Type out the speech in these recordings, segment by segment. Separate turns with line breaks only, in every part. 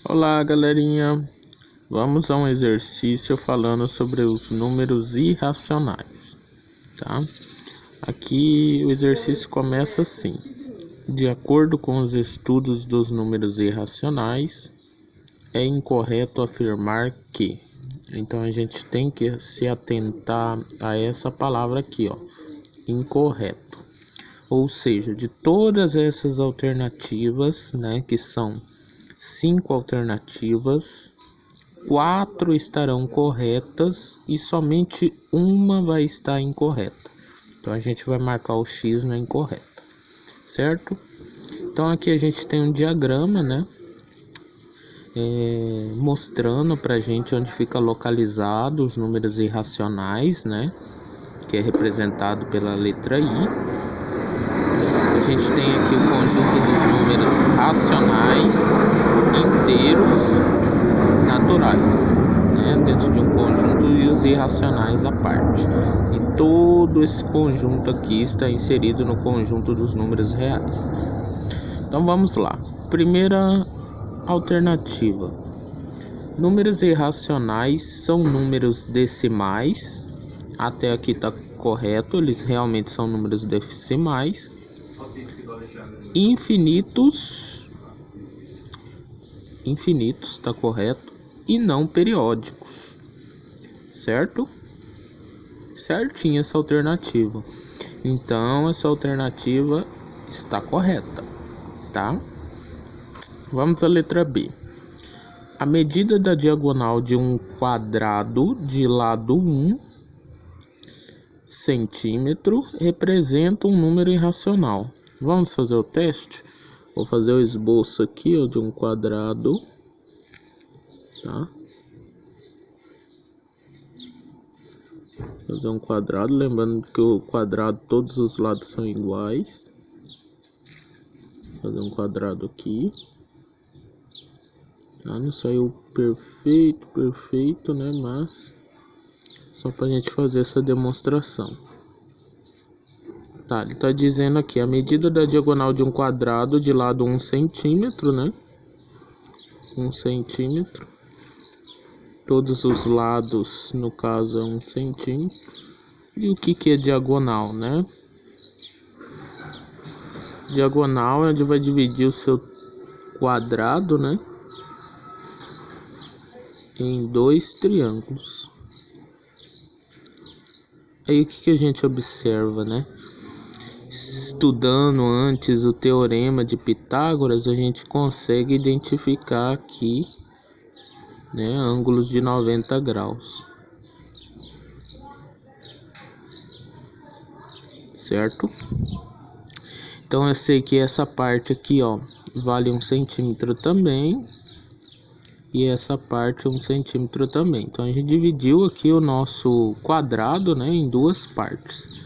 Olá, galerinha. Vamos a um exercício falando sobre os números irracionais, tá? Aqui o exercício começa assim: de acordo com os estudos dos números irracionais, é incorreto afirmar que. Então a gente tem que se atentar a essa palavra aqui, ó, incorreto. Ou seja, de todas essas alternativas, né, que são 5 alternativas, 4 estarão corretas e somente uma vai estar incorreta. Então a gente vai marcar o X na incorreta, certo? Então aqui a gente tem um diagrama, né, mostrando pra gente onde fica localizado os números irracionais, né, que é representado pela letra I. A gente tem aqui o conjunto dos números racionais inteiros naturais, né, dentro de um conjunto, e os irracionais à parte. E todo esse conjunto aqui está inserido no conjunto dos números reais. Então vamos lá. Primeira alternativa: números irracionais são números decimais. Até aqui está correto, eles realmente são números decimais. Infinitos, está correto, e não periódicos, certo? Certinha essa alternativa. Então essa alternativa está correta, tá? Vamos à letra B. A medida da diagonal de um quadrado de lado 1 centímetro representa um número irracional. Vamos fazer o teste? Vou fazer o esboço aqui, ó, de um quadrado, tá? Fazer um quadrado, lembrando que o quadrado, todos os lados são iguais. Fazer um quadrado aqui, tá? Não saiu perfeito, né? Mas só pra gente fazer essa demonstração. Tá, ele tá dizendo aqui a medida da diagonal de um quadrado de lado 1 centímetro, né? 1 centímetro. Todos os lados, no caso, é 1 centímetro. E o que é diagonal, né? Diagonal é onde vai dividir o seu quadrado, né, em 2 triângulos. Aí o que a gente observa, né? Estudando antes o teorema de Pitágoras, a gente consegue identificar aqui, né, ângulos de 90 graus. Certo? Então eu sei que essa parte aqui, ó, vale 1 centímetro também. E essa parte 1 centímetro também. Então a gente dividiu aqui o nosso quadrado, né, em 2 partes.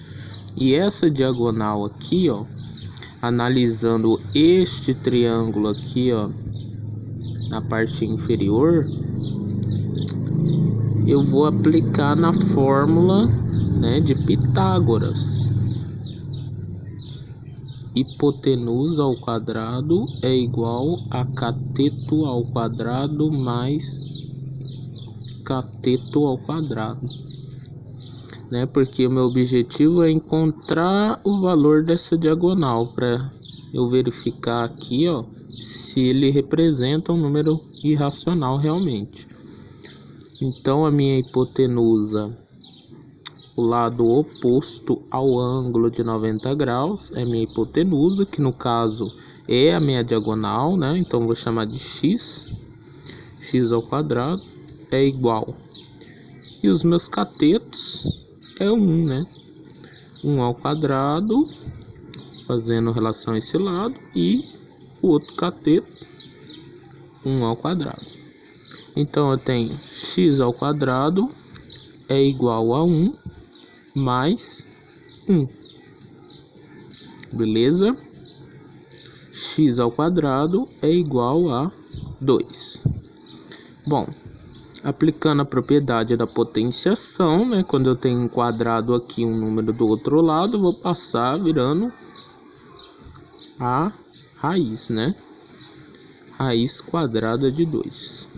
E essa diagonal aqui, ó, analisando este triângulo aqui, ó, na parte inferior, eu vou aplicar na fórmula, né, de Pitágoras. Hipotenusa ao quadrado é igual a cateto ao quadrado mais cateto ao quadrado, né? Porque o meu objetivo é encontrar o valor dessa diagonal para eu verificar aqui, ó, se ele representa um número irracional realmente. Então a minha hipotenusa, o lado oposto ao ângulo de 90 graus, é minha hipotenusa, que no caso é a minha diagonal, né? Então vou chamar de x ao quadrado é igual. E os meus catetos é 1, né? 1 ao quadrado, fazendo relação a esse lado, e o outro cateto, 1 ao quadrado. Então eu tenho x ao quadrado é igual a 1 mais 1. Beleza? X ao quadrado é igual a 2. Bom, aplicando a propriedade da potenciação, né? Quando eu tenho um quadrado aqui, um número do outro lado, eu vou passar virando a raiz, né? raiz quadrada de 2.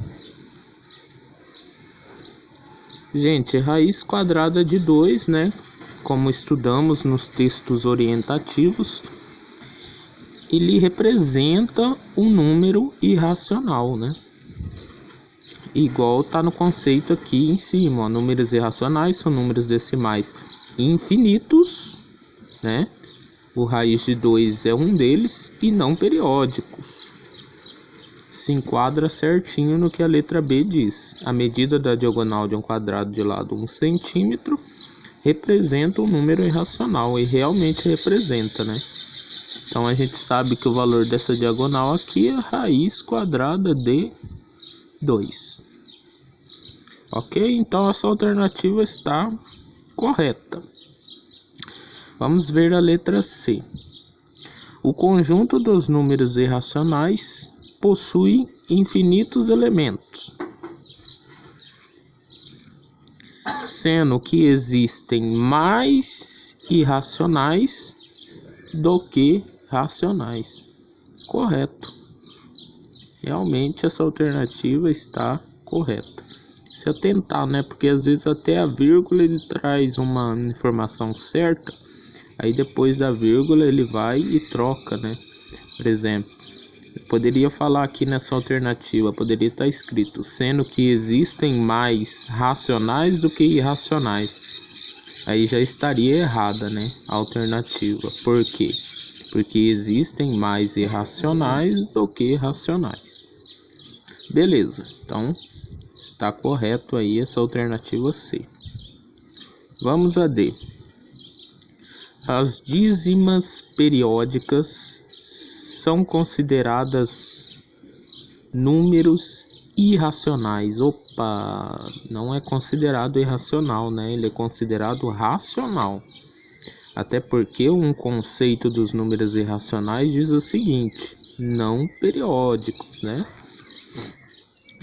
Gente, raiz quadrada de 2, né? Como estudamos nos textos orientativos, ele representa um número irracional, né? Igual tá no conceito aqui em cima, ó, números irracionais são números decimais infinitos, né? O raiz de 2 é um deles e não periódicos. Se enquadra certinho no que a letra B diz. A medida da diagonal de um quadrado de lado 1 centímetro representa um número irracional, e realmente representa, né? Então a gente sabe que o valor dessa diagonal aqui é raiz quadrada de 2. Ok? Então essa alternativa está correta. Vamos ver a letra C. O conjunto dos números irracionais possui infinitos elementos, sendo que existem mais irracionais do que racionais. Correto. Realmente essa alternativa está correta. Se eu tentar, né? Porque às vezes até a vírgula ele traz uma informação certa, aí depois da vírgula ele vai e troca, né? Por exemplo, eu poderia falar aqui nessa alternativa, poderia estar escrito, sendo que existem mais racionais do que irracionais. Aí já estaria errada, né? A alternativa. Por quê? Porque existem mais irracionais do que racionais. Beleza, então está correto aí essa alternativa C. Vamos a D. As dízimas periódicas são consideradas números irracionais. Opa, não é considerado irracional, né? Ele é considerado racional. Até porque um conceito dos números irracionais diz o seguinte: não periódicos, né?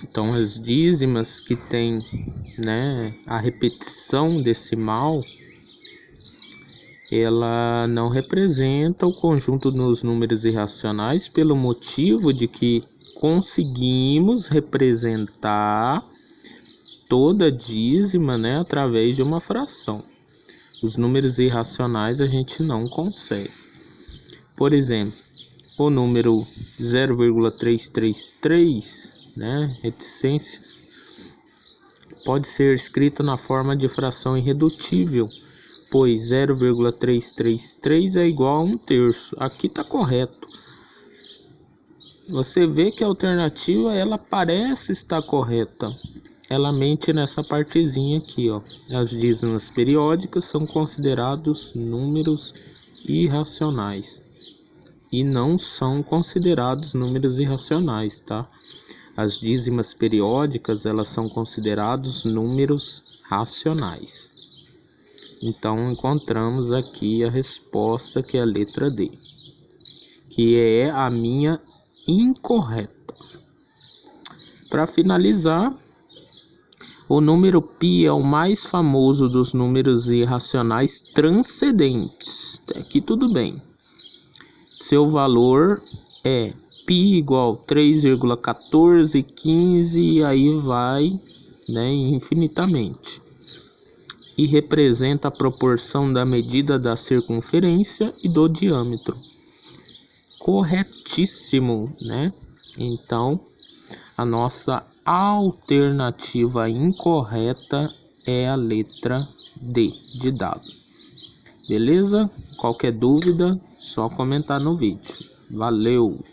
Então as dízimas que tem, né, a repetição decimal, ela não representa o conjunto dos números irracionais pelo motivo de que conseguimos representar toda dízima, né, através de uma fração. Os números irracionais a gente não consegue. Por exemplo, o número 0,333, né, reticências, pode ser escrito na forma de fração irredutível, pois 0,333 é igual a 1/3. Aqui está correto. Você vê que a alternativa ela parece estar correta. Ela mente nessa partezinha aqui, ó. As dízimas periódicas são considerados números irracionais e não são considerados números irracionais, tá? As dízimas periódicas elas são considerados números racionais. Então encontramos aqui a resposta, que é a letra D, que é a minha incorreta. Para finalizar, o número π é o mais famoso dos números irracionais transcendentes. Aqui tudo bem. Seu valor é π igual 3,1415 e aí vai, né, infinitamente. E representa a proporção da medida da circunferência e do diâmetro. Corretíssimo, né? Então, a nossa alternativa incorreta é a letra D de dado. Beleza? Qualquer dúvida, só comentar no vídeo. Valeu!